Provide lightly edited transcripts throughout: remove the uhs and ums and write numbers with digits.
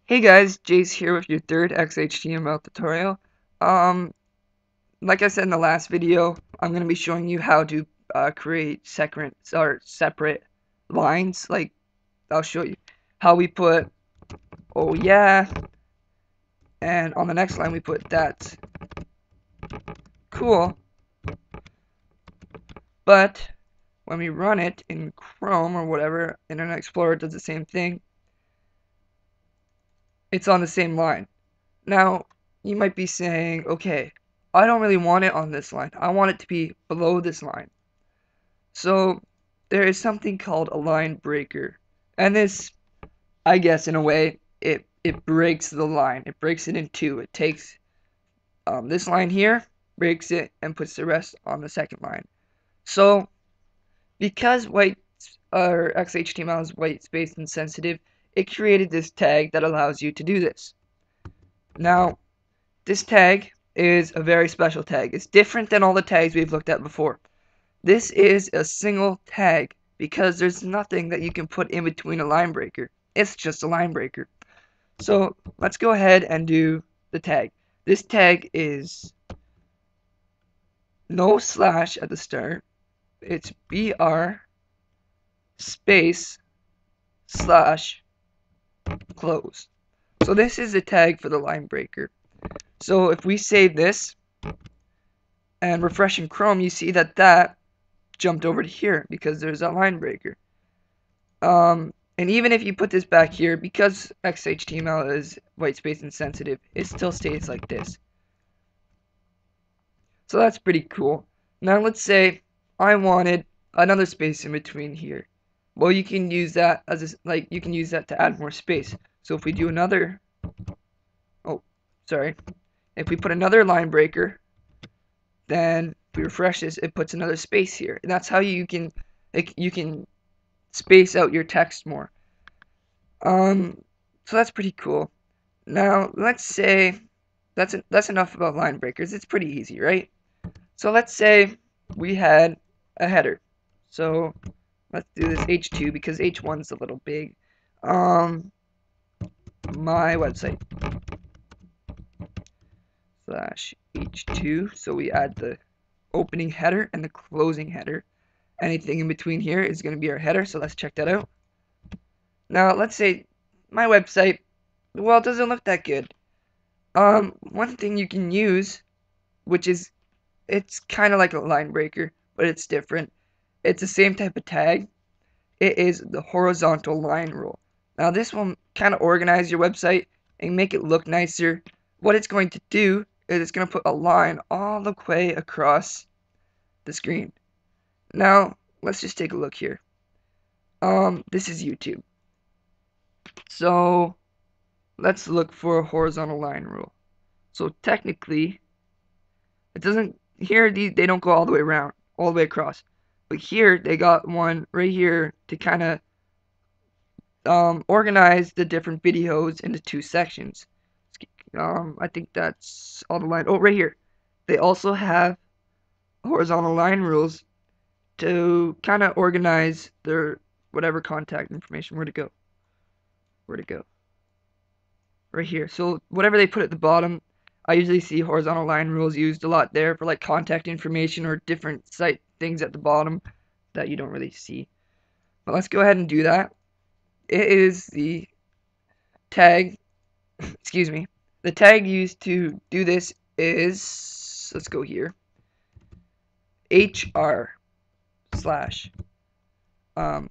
Hey guys, Jace here with your third XHTML tutorial. Like I said in the last video, I'm going to be showing you how to create separate lines. Like, I'll show you how we put, oh yeah, and on the next line we put that's cool. But when we run it in Chrome or whatever, Internet Explorer does the same thing. It's on the same line. Now, you might be saying, okay, I don't really want it on this line. I want it to be below this line. So there is something called a line breaker. And this, I guess, in a way, it breaks the line. It breaks it in two. It takes this line here, breaks it, and puts the rest on the second line. So because XHTML is white space insensitive, it created this tag that allows you to do this. Now, this tag is a very special tag. It's different than all the tags we've looked at before. This is a single tag because there's nothing that you can put in between a line breaker. It's just a line breaker. So let's go ahead and do the tag. This tag is no slash at the start. It's br space slash close. So this is a tag for the line breaker. So if we save this and refresh in Chrome, you see that jumped over to here because there's a line breaker. And even if you put this back here, because XHTML is white space insensitive, it still stays like this. So that's pretty cool. Now let's say I wanted another space in between here. Well, you can use that as you can use that to add more space. So if we do another, if we put another line breaker, then if we refresh this, it puts another space here, and that's how you can space out your text more. So that's pretty cool. Now let's say that's enough about line breakers. It's pretty easy, right? So let's say we had a header. So let's do this H2 because H1's a little big. My website slash H2. So we add the opening header and the closing header. Anything in between here is going to be our header. So let's check that out. Now let's say my website, well, it doesn't look that good. One thing you can use, which is, it's kind of like a line breaker, but it's different. It's the same type of tag. It is the horizontal line rule. Now this will kind of organize your website and make it look nicer. What it's going to do is it's going to put a line all the way across the screen. Now let's just take a look here. This is YouTube. So let's look for a horizontal line rule. So technically, it doesn't, here they don't go all the way around, all the way across. But here they got one right here to kind of organize the different videos into two sections. I think that's all the line. Oh, right here. They also have horizontal line rules to kind of organize their whatever contact information. Where'd it go? Where'd it go? Right here. So whatever they put at the bottom, I usually see horizontal line rules used a lot there for like contact information or different site things at the bottom that you don't really see. But let's go ahead and do that. It is the tag, excuse me, the tag used to do this is, let's go here, HR slash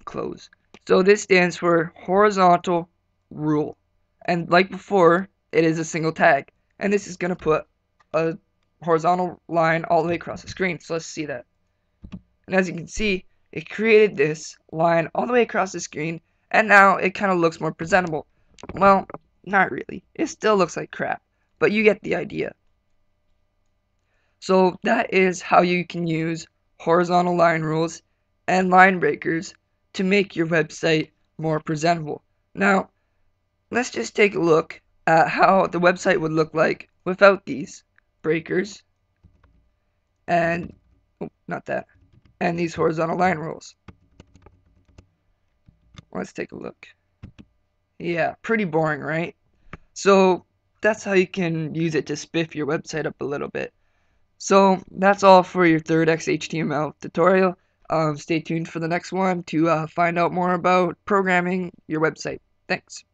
close. So this stands for horizontal rule. And like before, it is a single tag. And this is going to put a horizontal line all the way across the screen. So let's see that. And as you can see, it created this line all the way across the screen. And now it kind of looks more presentable. Well, not really. It still looks like crap. But you get the idea. So that is how you can use horizontal line rules and line breakers to make your website more presentable. Now, let's just take a look at how the website would look like without these breakers and, oh, not that, and these horizontal line rules. Let's take a look. Yeah, pretty boring, right? So that's how you can use it to spiff your website up a little bit. So that's all for your third XHTML tutorial. Stay tuned for the next one to find out more about programming your website. Thanks.